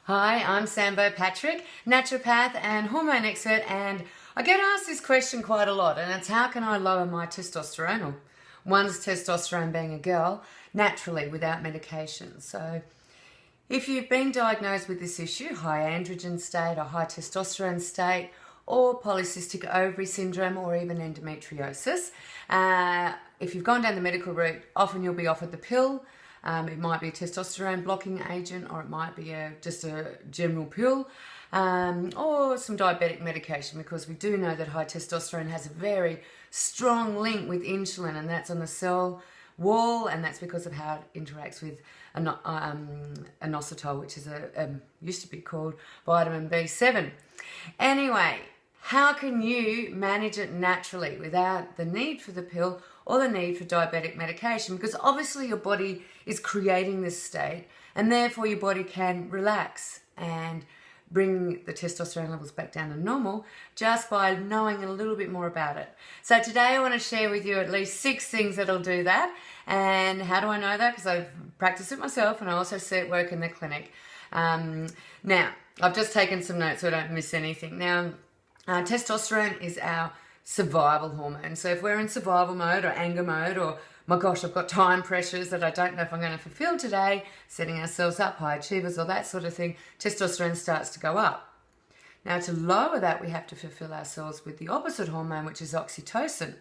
Hi, I'm Sambo Patrick, naturopath and hormone expert, and I get asked this question quite a lot, and it's how can I lower my testosterone, or one's testosterone being a girl, naturally without medication. So if you've been diagnosed with this issue, high androgen state or high testosterone state, or polycystic ovary syndrome, or even endometriosis, if you've gone down the medical route, often you'll be offered the pill. It might be a testosterone blocking agent, or it might be just a general pill, or some diabetic medication, because we do know that high testosterone has a very strong link with insulin, and that's on the cell wall, and that's because of how it interacts with inositol, which is used to be called vitamin B7. Anyway, how can you manage it naturally without the need for the pill or the need for diabetic medication? Because obviously your body is creating this state, and therefore your body can relax and bring the testosterone levels back down to normal just by knowing a little bit more about it. So today I want to share with you at least 6 things that'll do that. And how do I know that? Because I've practiced it myself, and I also see it work in the clinic. Now, I've just taken some notes so I don't miss anything. Now, testosterone is our survival hormone. So if we're in survival mode or anger mode, or my gosh, I've got time pressures that I don't know if I'm going to fulfill today, setting ourselves up, high achievers, or that sort of thing, testosterone starts to go up. Now, to lower that, we have to fulfill ourselves with the opposite hormone, which is oxytocin.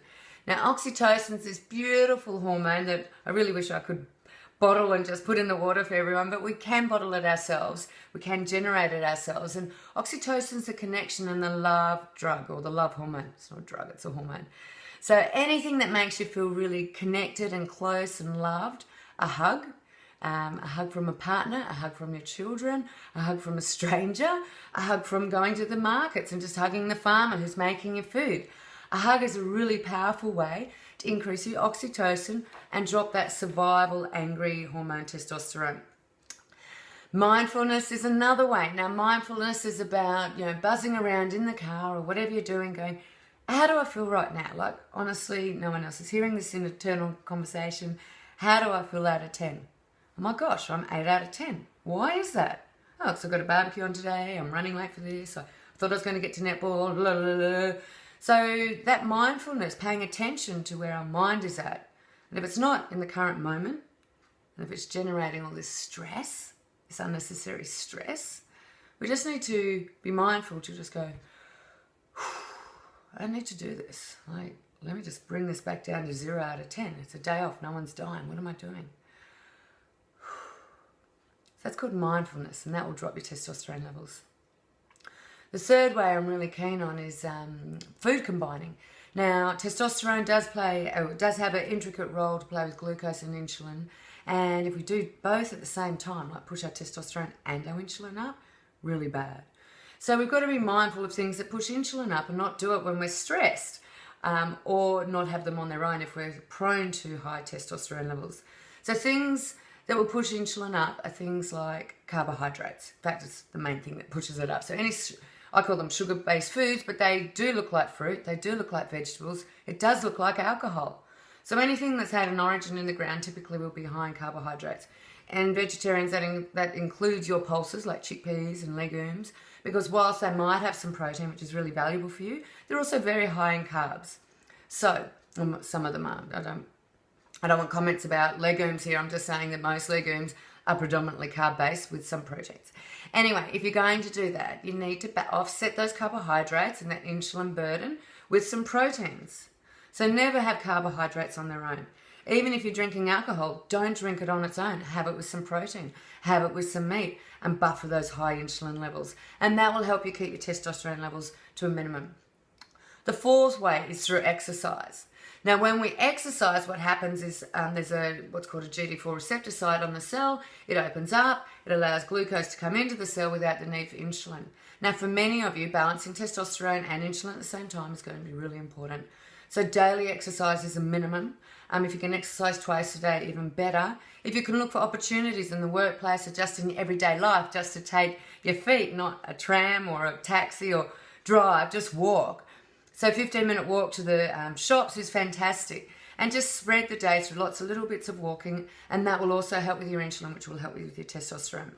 Now, oxytocin is this beautiful hormone that I really wish I could bottle and just put in the water for everyone, but we can bottle it ourselves. We can generate it ourselves. And oxytocin is the connection and the love drug, or the love hormone. It's not a drug, it's a hormone. So anything that makes you feel really connected and close and loved, a hug from a partner, a hug from your children, a hug from a stranger, a hug from going to the markets and just hugging the farmer who's making your food. A hug is a really powerful way to increase your oxytocin and drop that survival angry hormone testosterone. Mindfulness is another way. Now, mindfulness is about, buzzing around in the car or whatever you're doing, going, how do I feel right now? Like, honestly, no one else is hearing this internal conversation. How do I feel out of 10? Oh my gosh, I'm 8 out of 10. Why is that? Oh, because I've got a barbecue on today. I'm running late for this. I thought I was going to get to netball. Blah, blah, blah. So that mindfulness, paying attention to where our mind is at. And if it's not in the current moment, and if it's generating all this stress, this unnecessary stress, we just need to be mindful to just go, I don't need to do this. Let me just bring this back down to 0 out of 10. It's a day off. No one's dying. What am I doing? So that's called mindfulness, and that will drop your testosterone levels. The third way I'm really keen on is food combining. Now, testosterone does have an intricate role to play with glucose and insulin, and if we do both at the same time, like push our testosterone and our insulin up, really bad. So we've got to be mindful of things that push insulin up and not do it when we're stressed, or not have them on their own if we're prone to high testosterone levels. So things that will push insulin up are things like carbohydrates. In fact, it's the main thing that pushes it up. So I call them sugar-based foods, but they do look like fruit. They do look like vegetables. It does look like alcohol. So anything that's had an origin in the ground typically will be high in carbohydrates. And vegetarians, that includes your pulses like chickpeas and legumes, because whilst they might have some protein, which is really valuable for you, they're also very high in carbs. So some of them are. I don't want comments about legumes here. I'm just saying that most legumes are predominantly carb-based with some proteins. Anyway, if you're going to do that, you need to offset those carbohydrates and that insulin burden with some proteins. So never have carbohydrates on their own. Even if you're drinking alcohol, don't drink it on its own. Have it with some protein. Have it with some meat and buffer those high insulin levels. And that will help you keep your testosterone levels to a minimum. The fourth way is through exercise. Now, when we exercise, what happens is there's what's called a GD4 receptor site on the cell. It opens up. It allows glucose to come into the cell without the need for insulin. Now, for many of you, balancing testosterone and insulin at the same time is going to be really important. So daily exercise is a minimum. If you can exercise twice a day, even better. If you can look for opportunities in the workplace or just in your everyday life, just to take your feet, not a tram or a taxi or drive, just walk. So 15-minute walk to the shops is fantastic. And just spread the day through lots of little bits of walking, and that will also help with your insulin, which will help with your testosterone.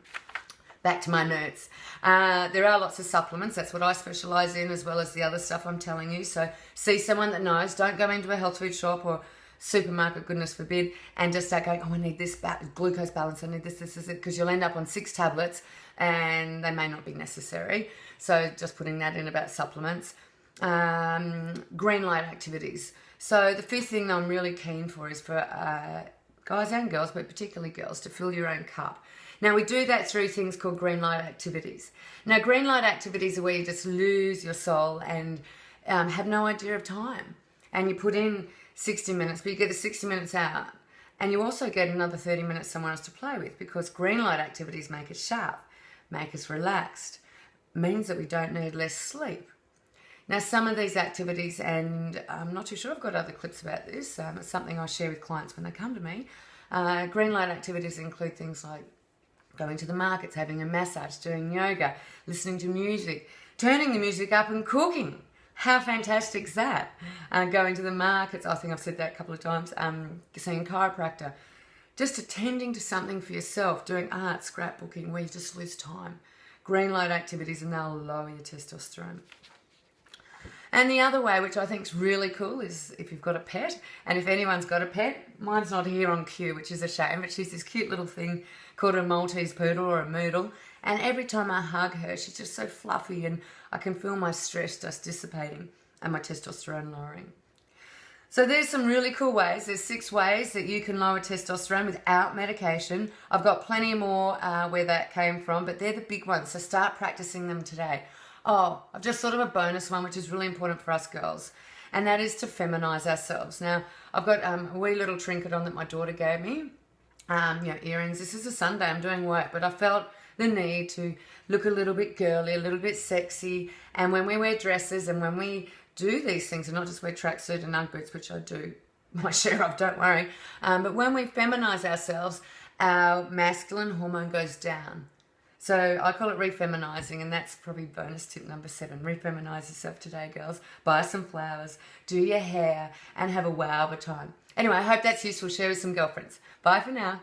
Back to my notes. There are lots of supplements. That's what I specialise in, as well as the other stuff I'm telling you. So see someone that knows. Don't go into a health food shop or supermarket, goodness forbid, and just start going, oh, I need this glucose balance, I need this, because you'll end up on 6 tablets and they may not be necessary. So just putting that in about supplements. Green light activities. So the fifth thing that I'm really keen for is for guys and girls, but particularly girls, to fill your own cup. Now, we do that through things called green light activities. Now, green light activities are where you just lose your soul and have no idea of time. And you put in 60 minutes, but you get the 60 minutes out. And you also get another 30 minutes someone else to play with, because green light activities make us sharp, make us relaxed, means that we don't need less sleep. Now, some of these activities, and I'm not too sure, I've got other clips about this, it's something I share with clients when they come to me. Green light activities include things like going to the markets, having a massage, doing yoga, listening to music, turning the music up and cooking. How fantastic is that? Going to the markets, I think I've said that a couple of times, seeing a chiropractor. Just attending to something for yourself, doing art, scrapbooking, where you just lose time. Green light activities, and they'll lower your testosterone. And the other way, which I think is really cool, is if you've got a pet. And if anyone's got a pet, mine's not here on cue, which is a shame, but she's this cute little thing called a Maltese poodle or a moodle. And every time I hug her, she's just so fluffy, and I can feel my stress just dissipating and my testosterone lowering. So there's some really cool ways. There's 6 ways that you can lower testosterone without medication. I've got plenty more where that came from, but they're the big ones. So start practicing them today. Oh, I've just thought of a bonus one, which is really important for us girls, and that is to feminize ourselves. Now, I've got a wee little trinket on that my daughter gave me, earrings. This is a Sunday, I'm doing work, but I felt the need to look a little bit girly, a little bit sexy, and when we wear dresses and when we do these things, and not just wear tracksuit and Ugg boots, which I do my share of, don't worry, but when we feminize ourselves, our masculine hormone goes down. So I call it refeminizing, and that's probably bonus tip number 7. Refeminize yourself today, girls. Buy some flowers, do your hair, and have a wow of a time. Anyway, I hope that's useful. Share with some girlfriends. Bye for now.